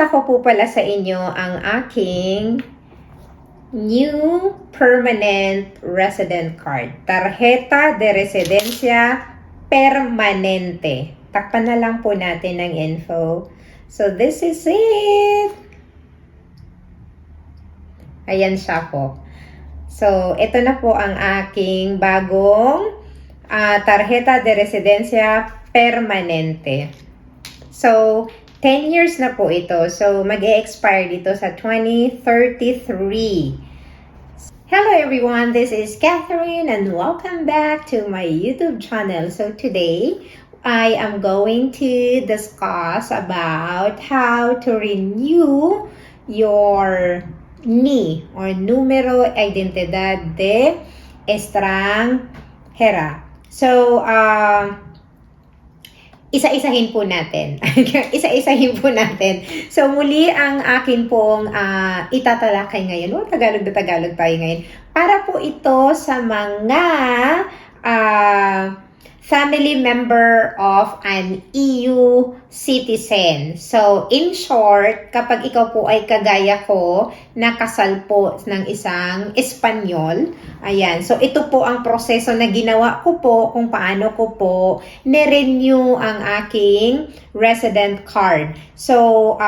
ipapakita ko po pala sa inyo ang aking new permanent resident card. Tarjeta de Residencia Permanente. Takpan na lang po natin ang info. So, this is it. Ayan siya po. So, ito na po ang aking bagong Tarjeta de Residencia Permanente. So, 10 years na po ito. So, mag-e-expire dito sa 2033. Hello everyone, this is Catherine and welcome back to my YouTube channel. So, today, I am going to discuss about how to renew your NI or Numero Identidad de Extranjera. So, isa-isahin po natin. Isa-isahin po natin. So, muli ang akin pong itatalakay ngayon. Oh, Tagalog na Tagalog tayo ngayon. Para po ito sa mga family member of an EU citizen. So, in short, kapag ikaw po ay kagaya ko, nakasal po ng isang Espanyol, ayan. So, ito po ang proseso na ginawa ko po kung paano ko po ni-renew ang aking resident card. So,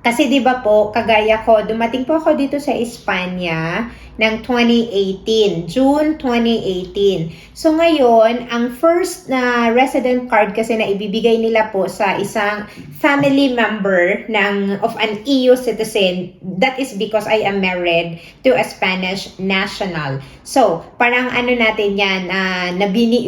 kasi 'di ba po, kagaya ko, dumating po ako dito sa Espanya ng 2018, June 2018. So ngayon, ang first na resident card kasi na ibibigay nila po sa isang family member of an EU citizen, that is because I am married to a Spanish national. So, parang ano natin 'yan,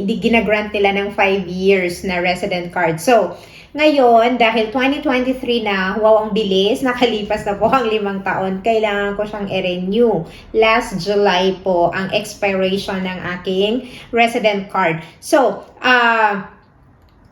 ginagrant nila ng 5 years na resident card. So, ngayon, dahil 2023 na, wow, ang bilis, nakalipas na po ang 5 taon, kailangan ko siyang i-renew. Last July po ang expiration ng aking resident card. So,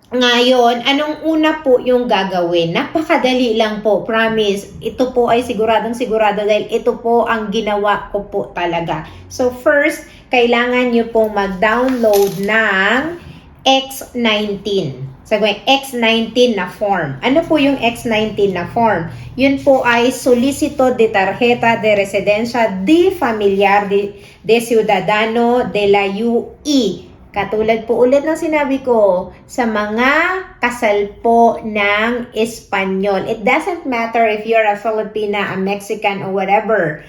ngayon, anong una po yung gagawin? Napakadali lang po, promise. Ito po ay siguradong sigurado dahil ito po ang ginawa ko po talaga. So, first, kailangan nyo pong mag-download ng X19. Sabi, X19 na form. Ano po yung X19 na form? Yun po ay Solicito de Tarjeta de Residencia de Familiar de Ciudadano de la UE. Katulad po ulit ng sinabi ko, sa mga kasal po ng Espanyol. It doesn't matter if you're a Filipina, a Mexican, or whatever,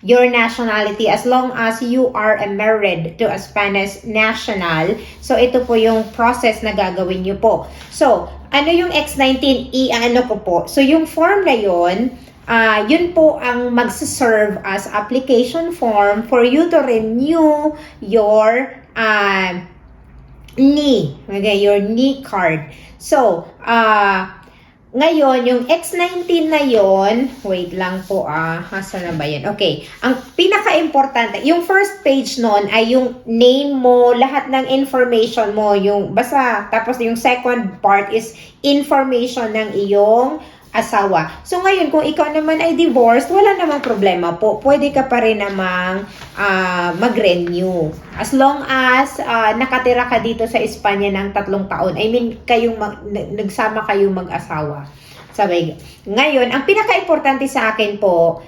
your nationality, as long as you are married to a Spanish national. So, ito po yung process na gagawin nyo po. So, ano yung X19? I-ano ko po. So, yung form na yun, yun po ang magsaserve as application form for you to renew your NI. Okay, your NI card. So, ngayon, yung X19 na yon, wait lang po, hasa na ba yun? Okay, ang pinaka-importante, yung first page nun ay yung name mo, lahat ng information mo, yung basta, tapos yung second part is information ng iyong asawa. So ngayon, kung ikaw naman ay divorced, wala namang problema po. Pwede ka pa rin namang mag-renew. As long as nakatira ka dito sa Espanya ng 3 taon. I mean, nagsama kayong mag-asawa. Sabi, ngayon, ang pinaka-importante sa akin po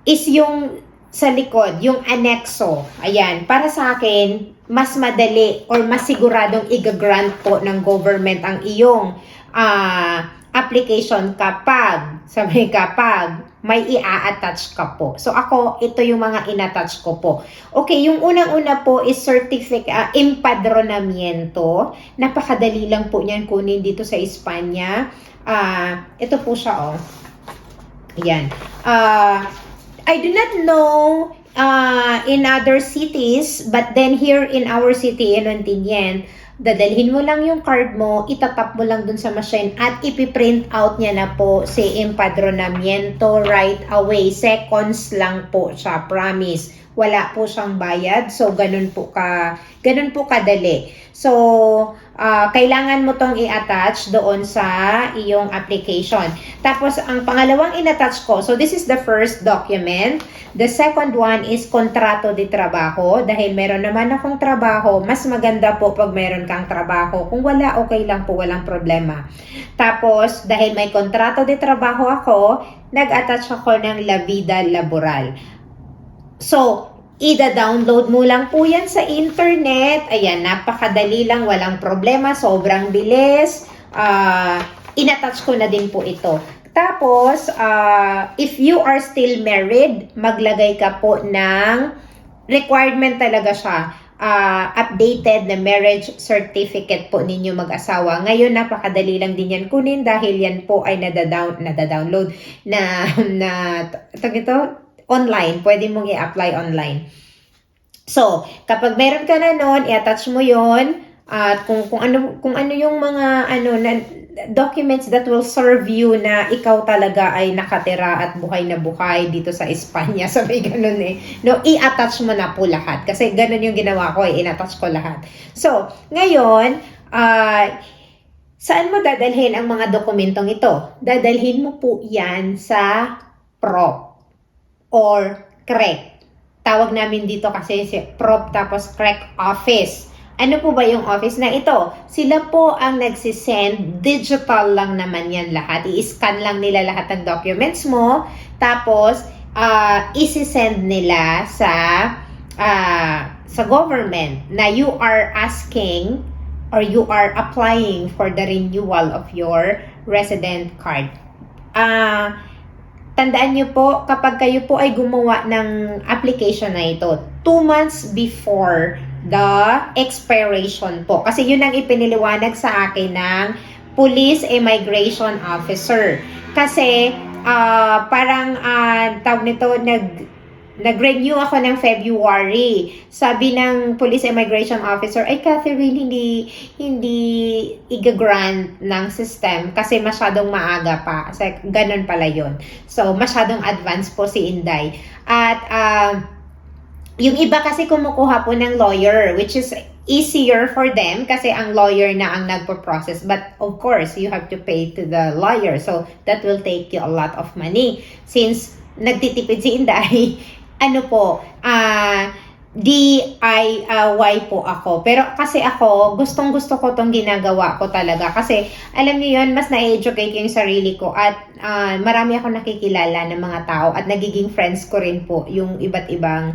is yung sa likod, yung anexo. Ayan, para sa akin, mas madali or mas siguradong i-grant po ng government ang iyong application kapag may i-attach ka po. So ako, ito yung mga in-attach ko po. Okay, yung unang-una po is certificate, empadronamiento. Napakadali lang po niyan kunin dito sa Espanya. Ito po siya, oh. Ayan. I do not know in other cities, but then here in our city, in Ontinyent, dadalhin mo lang yung card mo, itatap mo lang dun sa machine at ipiprint out niya na po si empadronamiento right away. Seconds lang po siya, promise. Wala po siyang bayad, so ganun po kadali. So, kailangan mo tong i-attach doon sa iyong application. Tapos, ang pangalawang in-attach ko, so this is the first document. The second one is kontrato de trabaho. Dahil meron naman akong trabaho, mas maganda po pag meron kang trabaho. Kung wala, okay lang po, walang problema. Tapos, dahil may kontrato de trabaho ako, nag-attach ako ng La Vida Laboral. So, ida-download mo lang po yan sa internet. Ayan, napakadali lang, walang problema, sobrang bilis. In-attach ko na din po ito. Tapos, if you are still married, maglagay ka po ng requirement talaga siya. Updated na marriage certificate po ninyo mag-asawa. Ngayon, napakadali lang din yan kunin dahil yan po ay nada-download online. Pwede mong i-apply online. So, kapag meron ka na nun, i-attach mo yon at kung ano yung mga documents that will serve you na ikaw talaga ay nakatira at buhay na buhay dito sa Espanya. Sabi ganun No, i-attach mo na po lahat. Kasi ganun yung ginawa ko, in-attach ko lahat. So, ngayon, saan mo dadalhin ang mga dokumentong ito? Dadalhin mo po yan sa PROP or CREC. Tawag namin dito kasi si PROP tapos CREC office. Ano po ba yung office na ito? Sila po ang nagsisend, digital lang naman yan lahat. I-scan lang nila lahat ng documents mo, tapos isi-send nila sa government na you are asking or you are applying for the renewal of your resident card. Tandaan nyo po, kapag kayo po ay gumawa ng application na ito, 2 months before the expiration po. Kasi yun ang ipiniliwanag sa akin ng Police Immigration Officer. Kasi tawag nito, nag-renew ako ng February. Sabi ng Police Immigration Officer, ay Catherine, hindi i-grant ng system kasi masyadong maaga pa. Kasi ganun pala yun. So, masyadong advanced po si Inday. At yung iba kasi kumukuha po ng lawyer, which is easier for them kasi ang lawyer na ang nagpo-process. But of course, you have to pay to the lawyer. So, that will take you a lot of money. Since nagtitipid si Inday, DIY po ako. Pero kasi ako, gustong-gusto ko tong ginagawa ko talaga. Kasi, alam niyo yun, mas na-educate yung sarili ko. At marami ako nakikilala ng mga tao. At nagiging friends ko rin po yung iba't ibang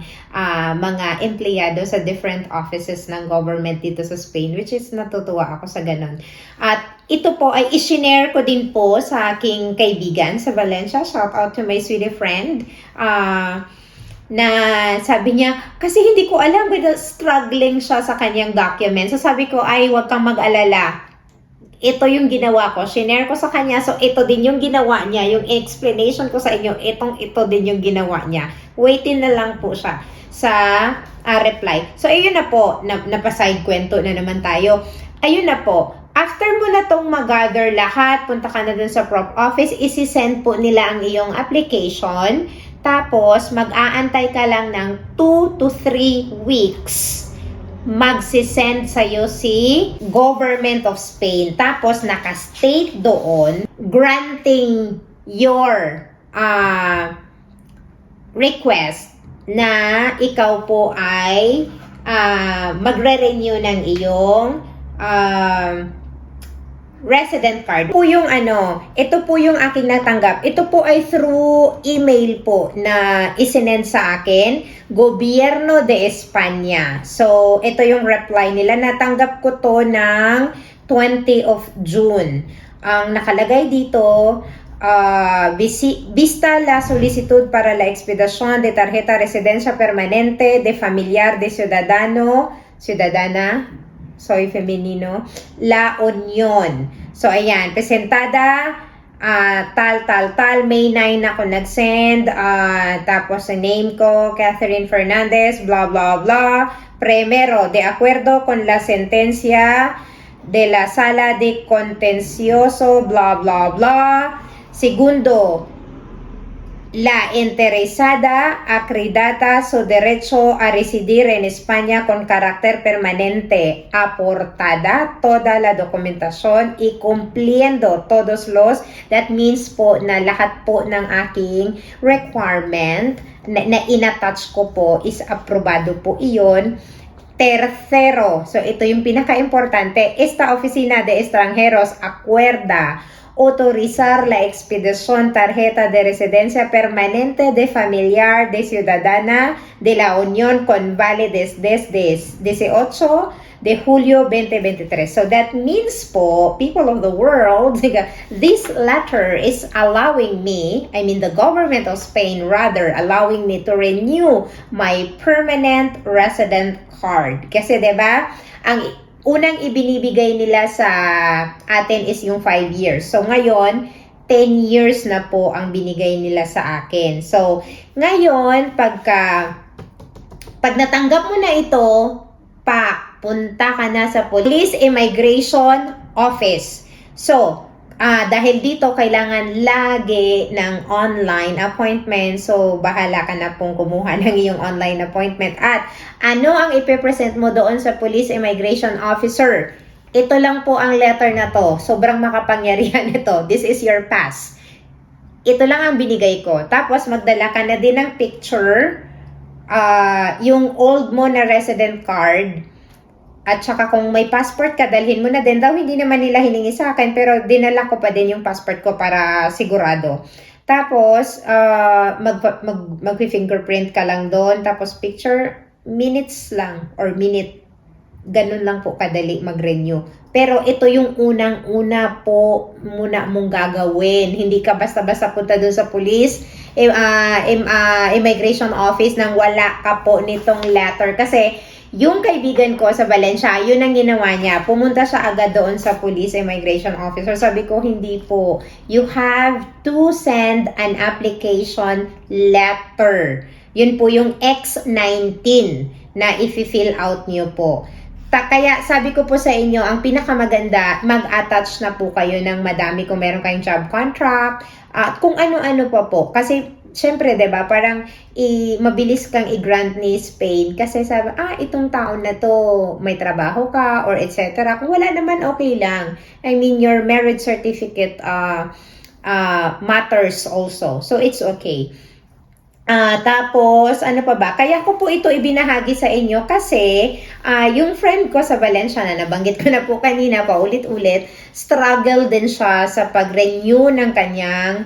mga empleyado sa different offices ng government dito sa Spain. Which is, natutuwa ako sa ganun. At ito po ay isinare ko din po sa aking kaibigan sa Valencia. Shout out to my sweetie friend. Na sabi niya, kasi hindi ko alam, pero struggling siya sa kanyang document. So sabi ko, ay, huwag kang mag-alala. Ito yung ginawa ko. Shinare ko sa kanya, so ito din yung ginawa niya. Yung explanation ko sa inyo, ito din yung ginawa niya. Waitin na lang po siya sa reply. So ayun na po, napaside kwento na naman tayo. Ayun na po. After mo na tong mag-gather lahat, punta ka na dun sa prop office, isi-send po nila ang iyong application. Tapos, mag-aantay ka lang ng 2 to 3 weeks. Magsisend sa'yo si Government of Spain. Tapos, naka-state doon, granting your request na ikaw po ay magre-renew ng iyong resident card. Ito po yung aking natanggap. Ito po ay through email po na isinend sa akin, Gobierno de España. So, ito yung reply nila. Natanggap ko to ng 20 of June. Ang nakalagay dito, vista la solicitud para la expedición de tarjeta residencia permanente de familiar de ciudadana, soy femenino, La Union. So, ayan, presentada, tal, May 9 ako nag-send, tapos sa name ko, Catherine Fernandez, blah, blah, blah. Primero, de acuerdo con la sentencia de la Sala de Contencioso, blah, blah, blah. Segundo, La interesada acredita su derecho a residir en España con carácter permanente, aportada toda la documentación y cumpliendo todos los, that means po na lahat po ng aking requirement na inattach ko po is aprobado po iyon. Tercero, so ito yung pinaka-importante, esta oficina de extranjeros acuerda autorizar la expedición tarjeta de residencia permanente de familiar de ciudadana de la Unión con validez desde 18 de julio 2023. So that means po, people of the world, this letter is allowing me, I mean the government of Spain rather, allowing me to renew my permanent resident card. Kasi 'di ba, ang unang ibinibigay nila sa atin is yung 5 years. So ngayon, 10 years na po ang binigay nila sa akin. So ngayon, pag natanggap mo na ito, punta ka na sa Police Immigration Office. So, dahil dito kailangan lagi ng online appointment, so bahala ka na pong kumuha ng iyong online appointment. At ano ang ipipresent mo doon sa Police Immigration Officer? Ito lang po ang letter na to. Sobrang makapangyarihan ito. This is your pass. Ito lang ang binigay ko. Tapos magdala ka na din ng picture, yung old mo na resident card. At saka kung may passport ka, dalhin mo na din. Daw hindi naman nila hiningi sa akin, pero dinala ko pa din yung passport ko para sigurado. Tapos, mag-fingerprint ka lang doon. Tapos picture, minutes lang or minute. Ganun lang po kadali mag-renew. Pero ito yung unang-una po muna mong gagawin. Hindi ka basta-basta punta doon sa police, immigration office nang wala ka po nitong letter. Kasi yung kaibigan ko sa Valencia, yun ang ginawa niya. Pumunta siya agad doon sa police immigration officer. Sabi ko, hindi po. You have to send an application letter. Yun po yung X19 na i-fill out niyo po. Kaya sabi ko po sa inyo, ang pinakamaganda, mag-attach na po kayo ng madami kung meron kayong job contract, at kung ano-ano pa po. Kasi syempre, 'di ba, parang mabilis kang i-grant ni Spain kasi sabi, itong taon na to may trabaho ka or etc. Kung wala naman, okay lang. I mean, your marriage certificate matters also. So it's okay. Tapos, ano pa ba? Kaya ko po ito ibinahagi sa inyo kasi yung friend ko sa Valencia na nabanggit ko na po kanina pa ulit-ulit, struggle din siya sa pag-renew ng kanyang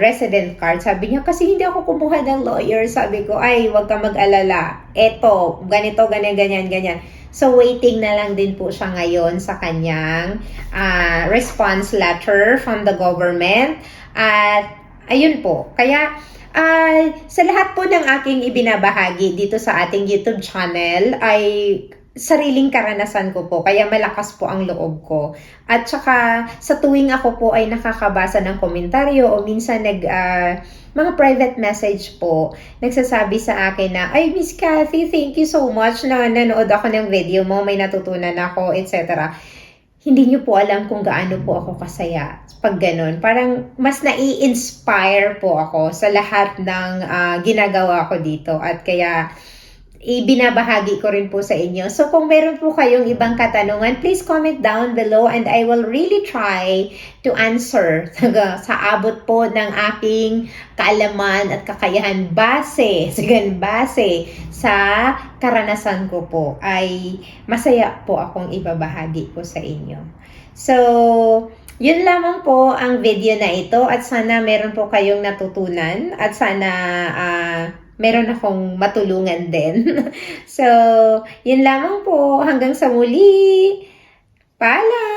resident card. Sabi niya, kasi hindi ako kumuha ng lawyer. Sabi ko, wag ka mag-alala. Eto, ganito, ganyan. So, waiting na lang din po siya ngayon sa kanyang response letter from the government. At, ayun po. Kaya, sa lahat po ng aking ibinabahagi dito sa ating YouTube channel ay sariling karanasan ko po, kaya malakas po ang loob ko. At saka sa tuwing ako po ay nakakabasa ng komentaryo o minsan mga private message po, nagsasabi sa akin na, Miss Cathy, thank you so much na nanood ako ng video mo, may natutunan ako, etc. Hindi nyo po alam kung gaano po ako kasaya pag ganun. Parang mas nai-inspire po ako sa lahat ng ginagawa ko dito. At kaya ibinabahagi ko rin po sa inyo. So kung meron po kayong ibang katanungan, please comment down below and I will really try to answer sa abot po ng aking kaalaman at kakayahan base sa karanasan ko po. Ay masaya po akong ibabahagi po sa inyo. So, yun lamang po ang video na ito at sana meron po kayong natutunan at sana meron akong matulungan din. So, yun lamang po. Hanggang sa muli. Paalam!